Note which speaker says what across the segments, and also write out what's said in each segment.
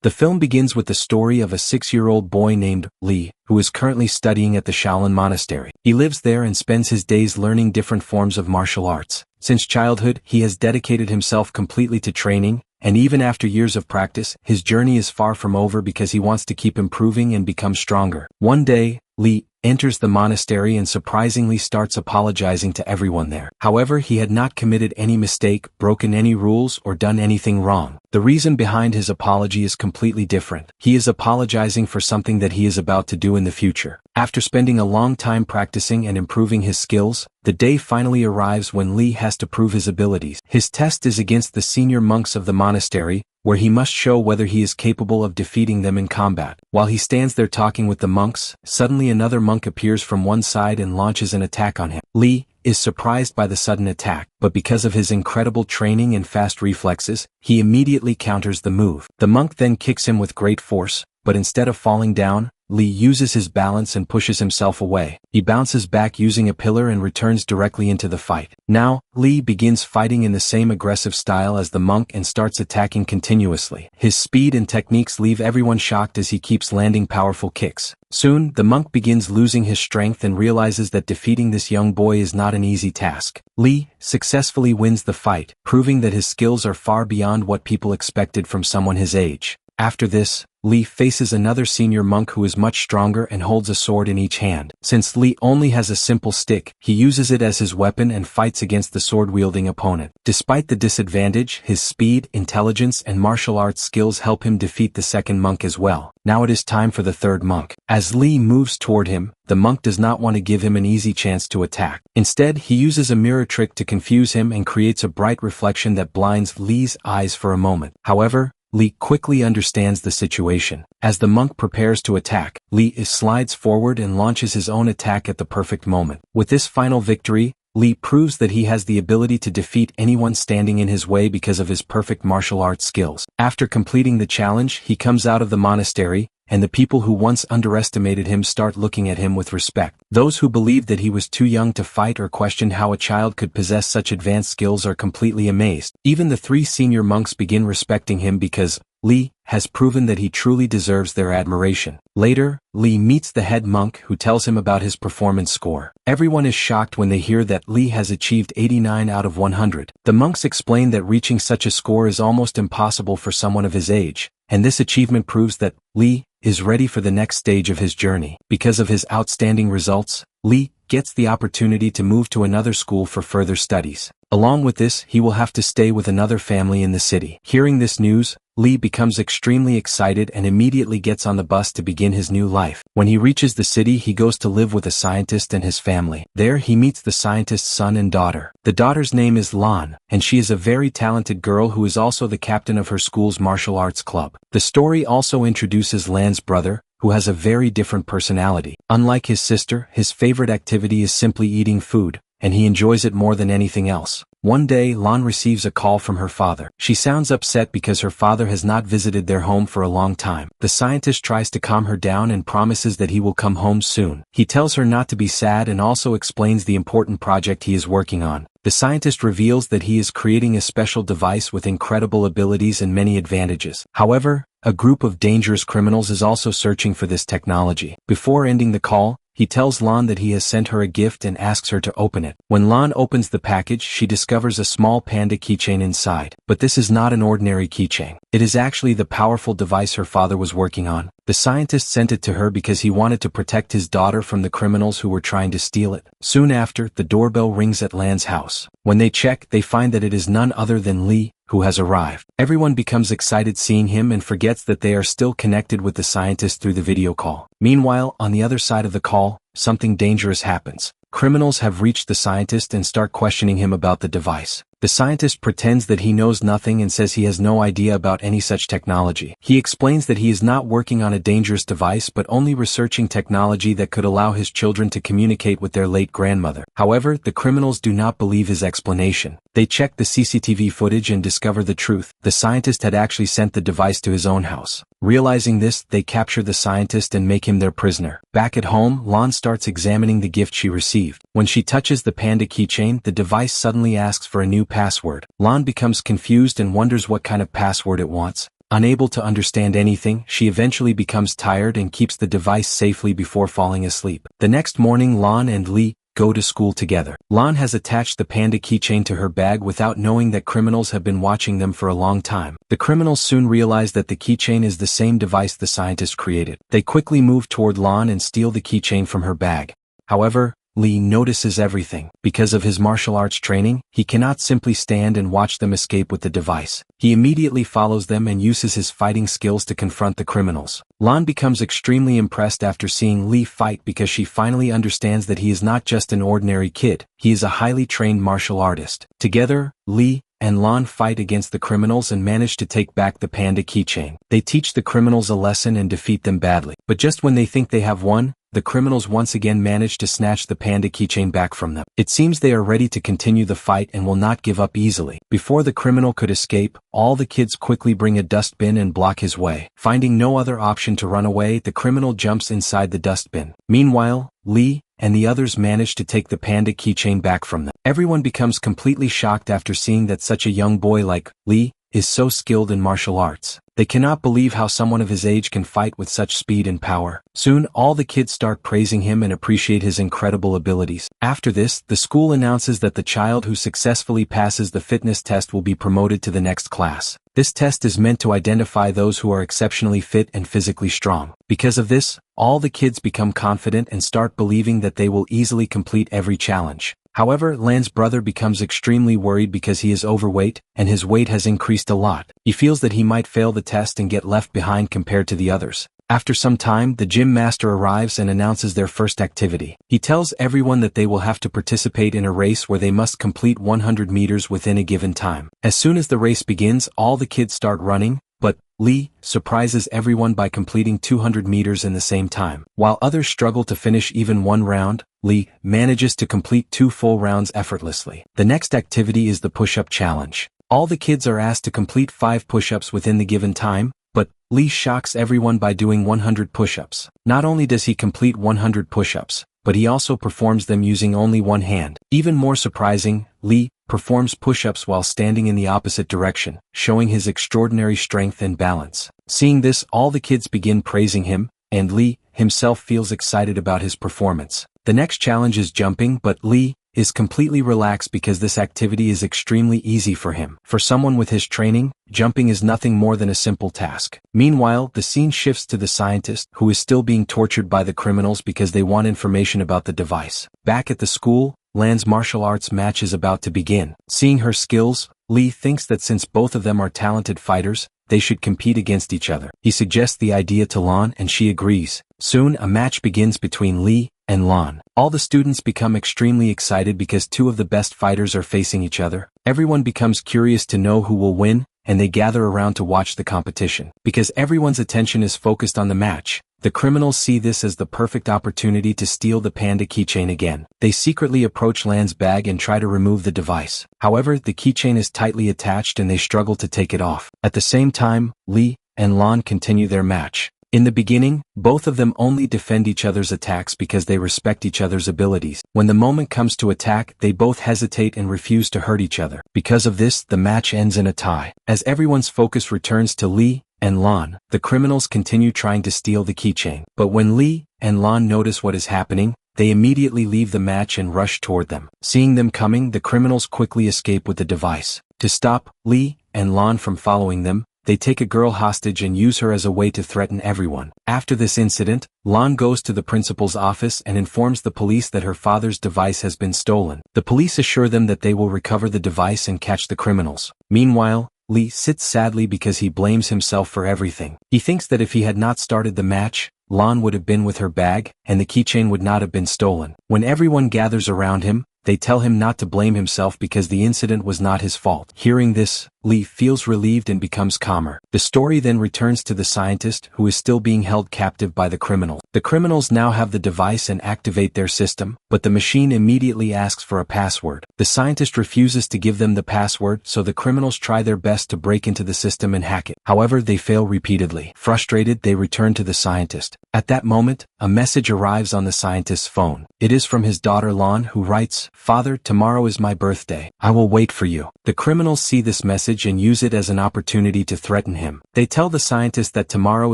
Speaker 1: The film begins with the story of a 6-year-old boy named Lee, who is currently studying at the Shaolin Monastery. He lives there and spends his days learning different forms of martial arts. Since childhood, he has dedicated himself completely to training, and even after years of practice, his journey is far from over because he wants to keep improving and become stronger. One day, Lee enters the monastery and surprisingly starts apologizing to everyone there. However, he had not committed any mistake, broken any rules, or done anything wrong. The reason behind his apology is completely different. He is apologizing for something that he is about to do in the future. After spending a long time practicing and improving his skills, the day finally arrives when Lee has to prove his abilities. His test is against the senior monks of the monastery, where he must show whether he is capable of defeating them in combat. While he stands there talking with the monks, suddenly another monk appears from one side and launches an attack on him. Lee is surprised by the sudden attack, but because of his incredible training and fast reflexes, he immediately counters the move. The monk then kicks him with great force, but instead of falling down, Lee uses his balance and pushes himself away. He bounces back using a pillar and returns directly into the fight. Now, Lee begins fighting in the same aggressive style as the monk and starts attacking continuously. His speed and techniques leave everyone shocked as he keeps landing powerful kicks. Soon, the monk begins losing his strength and realizes that defeating this young boy is not an easy task. Lee successfully wins the fight, proving that his skills are far beyond what people expected from someone his age. After this, Lee faces another senior monk who is much stronger and holds a sword in each hand. Since Lee only has a simple stick, he uses it as his weapon and fights against the sword-wielding opponent. Despite the disadvantage, his speed, intelligence, and martial arts skills help him defeat the second monk as well. Now it is time for the third monk. As Lee moves toward him, the monk does not want to give him an easy chance to attack. Instead, he uses a mirror trick to confuse him and creates a bright reflection that blinds Lee's eyes for a moment. However, Lee quickly understands the situation. As the monk prepares to attack, Lee slides forward and launches his own attack at the perfect moment. With this final victory, Lee proves that he has the ability to defeat anyone standing in his way because of his perfect martial arts skills. After completing the challenge, he comes out of the monastery, and the people who once underestimated him start looking at him with respect. Those who believed that he was too young to fight or questioned how a child could possess such advanced skills are completely amazed. Even the 3 senior monks begin respecting him because Lee has proven that he truly deserves their admiration. Later, Lee meets the head monk who tells him about his performance score. Everyone is shocked when they hear that Lee has achieved 89 out of 100. The monks explain that reaching such a score is almost impossible for someone of his age, and this achievement proves that Lee is ready for the next stage of his journey. Because of his outstanding results, Lee gets the opportunity to move to another school for further studies. Along with this, he will have to stay with another family in the city. Hearing this news, Lee becomes extremely excited and immediately gets on the bus to begin his new life. When he reaches the city, he goes to live with a scientist and his family. There, he meets the scientist's son and daughter. The daughter's name is Lan, and she is a very talented girl who is also the captain of her school's martial arts club. The story also introduces Lan's brother, who has a very different personality. Unlike his sister, his favorite activity is simply eating food, and he enjoys it more than anything else. One day, Lan receives a call from her father. She sounds upset because her father has not visited their home for a long time. The scientist tries to calm her down and promises that he will come home soon. He tells her not to be sad and also explains the important project he is working on. The scientist reveals that he is creating a special device with incredible abilities and many advantages. However, a group of dangerous criminals is also searching for this technology. Before ending the call, he tells Lan that he has sent her a gift and asks her to open it. When Lan opens the package, she discovers a small panda keychain inside. But this is not an ordinary keychain. It is actually the powerful device her father was working on. The scientist sent it to her because he wanted to protect his daughter from the criminals who were trying to steal it. Soon after, the doorbell rings at Lan's house. When they check, they find that it is none other than Lee, who has arrived. Everyone becomes excited seeing him and forgets that they are still connected with the scientist through the video call. Meanwhile, on the other side of the call, something dangerous happens. Criminals have reached the scientist and start questioning him about the device. The scientist pretends that he knows nothing and says he has no idea about any such technology. He explains that he is not working on a dangerous device but only researching technology that could allow his children to communicate with their late grandmother. However, the criminals do not believe his explanation. They check the CCTV footage and discover the truth. The scientist had actually sent the device to his own house. Realizing this, they capture the scientist and make him their prisoner. Back at home, Lan starts examining the gift she received. When she touches the panda keychain, the device suddenly asks for a new password. Lan becomes confused and wonders what kind of password it wants. Unable to understand anything, she eventually becomes tired and keeps the device safely before falling asleep. The next morning, Lan and Li go to school together. Lan has attached the panda keychain to her bag without knowing that criminals have been watching them for a long time. The criminals soon realize that the keychain is the same device the scientist created. They quickly move toward Lan and steal the keychain from her bag. However, Li notices everything. Because of his martial arts training, he cannot simply stand and watch them escape with the device. He immediately follows them and uses his fighting skills to confront the criminals. Lan becomes extremely impressed after seeing Li fight because she finally understands that he is not just an ordinary kid, he is a highly trained martial artist. Together, Li and Lan fight against the criminals and manage to take back the panda keychain. They teach the criminals a lesson and defeat them badly. But just when they think they have won, the criminals once again manage to snatch the panda keychain back from them. It seems they are ready to continue the fight and will not give up easily. Before the criminal could escape, all the kids quickly bring a dustbin and block his way. Finding no other option to run away, the criminal jumps inside the dustbin. Meanwhile, Li and the others manage to take the panda keychain back from them. Everyone becomes completely shocked after seeing that such a young boy like Li is so skilled in martial arts. They cannot believe how someone of his age can fight with such speed and power. Soon, all the kids start praising him and appreciate his incredible abilities. After this, the school announces that the child who successfully passes the fitness test will be promoted to the next class. This test is meant to identify those who are exceptionally fit and physically strong. Because of this, all the kids become confident and start believing that they will easily complete every challenge. However, Lan's brother becomes extremely worried because he is overweight, and his weight has increased a lot. He feels that he might fail the test and get left behind compared to the others. After some time, the gym master arrives and announces their first activity. He tells everyone that they will have to participate in a race where they must complete 100 meters within a given time. As soon as the race begins, all the kids start running, but Li surprises everyone by completing 200 meters in the same time. While others struggle to finish even one round, Li manages to complete 2 full rounds effortlessly. The next activity is the push-up challenge. All the kids are asked to complete 5 push-ups within the given time, but Li shocks everyone by doing 100 push-ups. Not only does he complete 100 push-ups, but he also performs them using only one hand. Even more surprising, Li performs push-ups while standing in the opposite direction, showing his extraordinary strength and balance. Seeing this, all the kids begin praising him, and Li himself feels excited about his performance. The next challenge is jumping, but Li is completely relaxed because this activity is extremely easy for him. For someone with his training, jumping is nothing more than a simple task. Meanwhile, the scene shifts to the scientist, who is still being tortured by the criminals because they want information about the device. Back at the school, Lan's martial arts match is about to begin. Seeing her skills, Li thinks that since both of them are talented fighters, they should compete against each other. He suggests the idea to Lan and she agrees. Soon, a match begins between Li and Lan. All the students become extremely excited because 2 of the best fighters are facing each other. Everyone becomes curious to know who will win, and they gather around to watch the competition. Because everyone's attention is focused on the match, the criminals see this as the perfect opportunity to steal the panda keychain again. They secretly approach Lan's bag and try to remove the device. However, the keychain is tightly attached and they struggle to take it off. At the same time, Li and Lan continue their match. In the beginning, both of them only defend each other's attacks because they respect each other's abilities. When the moment comes to attack, they both hesitate and refuse to hurt each other. Because of this, the match ends in a tie. As everyone's focus returns to Li and Lan, the criminals continue trying to steal the keychain. But when Li and Lan notice what is happening, they immediately leave the match and rush toward them. Seeing them coming, the criminals quickly escape with the device. To stop Li and Lan from following them, they take a girl hostage and use her as a way to threaten everyone. After this incident, Lan goes to the principal's office and informs the police that her father's device has been stolen. The police assure them that they will recover the device and catch the criminals. Meanwhile, Li sits sadly because he blames himself for everything. He thinks that if he had not started the match, Lan would have been with her bag, and the keychain would not have been stolen. When everyone gathers around him, they tell him not to blame himself because the incident was not his fault. Hearing this, Li feels relieved and becomes calmer. The story then returns to the scientist, who is still being held captive by the criminals. The criminals now have the device and activate their system, but the machine immediately asks for a password. The scientist refuses to give them the password, so the criminals try their best to break into the system and hack it. However, they fail repeatedly. Frustrated, they return to the scientist. At that moment, a message arrives on the scientist's phone. It is from his daughter Lan, who writes, "Father, tomorrow is my birthday. I will wait for you." The criminals see this message and use it as an opportunity to threaten him. They tell the scientist that tomorrow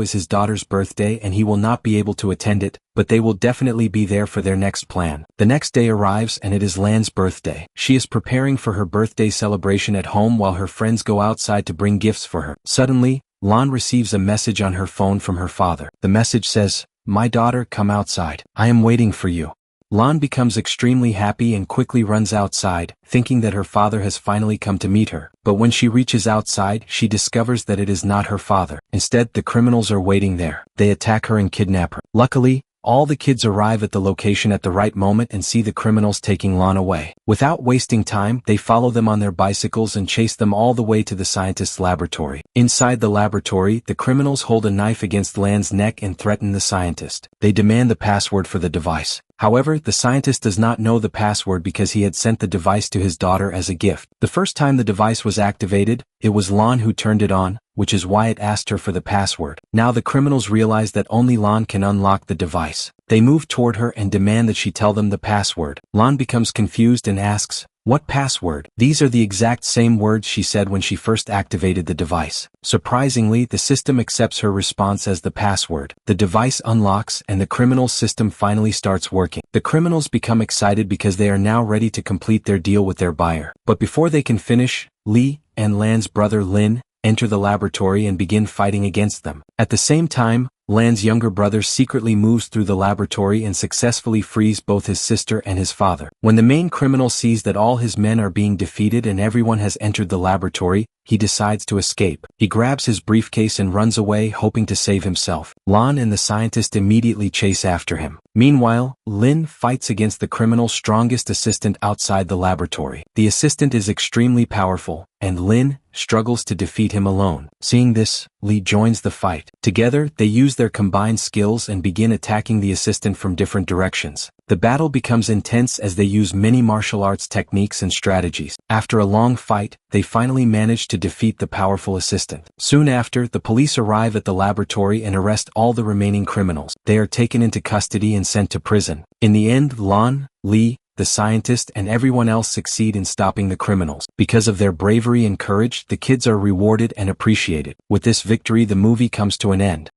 Speaker 1: is his daughter's birthday and he will not be able to attend it, but they will definitely be there for their next plan. The next day arrives and it is Lan's birthday. She is preparing for her birthday celebration at home while her friends go outside to bring gifts for her. Suddenly, Lan receives a message on her phone from her father. The message says, "My daughter, come outside. I am waiting for you." Lan becomes extremely happy and quickly runs outside, thinking that her father has finally come to meet her. But when she reaches outside, she discovers that it is not her father. Instead, the criminals are waiting there. They attack her and kidnap her. Luckily, all the kids arrive at the location at the right moment and see the criminals taking Lan away. Without wasting time, they follow them on their bicycles and chase them all the way to the scientist's laboratory. Inside the laboratory, the criminals hold a knife against Lan's neck and threaten the scientist. They demand the password for the device. However, the scientist does not know the password because he had sent the device to his daughter as a gift. The first time the device was activated, it was Lan who turned it on, which is why it asked her for the password. Now the criminals realize that only Lan can unlock the device. They move toward her and demand that she tell them the password. Lan becomes confused and asks, "What password?" These are the exact same words she said when she first activated the device. Surprisingly, the system accepts her response as the password. The device unlocks and the criminal system finally starts working. The criminals become excited because they are now ready to complete their deal with their buyer. But before they can finish, Lee and Lan's brother Lin enter the laboratory and begin fighting against them. At the same time, Lan's younger brother secretly moves through the laboratory and successfully frees both his sister and his father. When the main criminal sees that all his men are being defeated and everyone has entered the laboratory, he decides to escape. He grabs his briefcase and runs away, hoping to save himself. Lan and the scientist immediately chase after him. Meanwhile, Lin fights against the criminal's strongest assistant outside the laboratory. The assistant is extremely powerful, and Lin struggles to defeat him alone. Seeing this, Lee joins the fight. Together, they use their combined skills and begin attacking the assistant from different directions. The battle becomes intense as they use many martial arts techniques and strategies. After a long fight, they finally manage to defeat the powerful assistant. Soon after, the police arrive at the laboratory and arrest all the remaining criminals. They are taken into custody and sent to prison. In the end, Lan, Lee, the scientist and everyone else succeed in stopping the criminals. Because of their bravery and courage, the kids are rewarded and appreciated. With this victory, the movie comes to an end.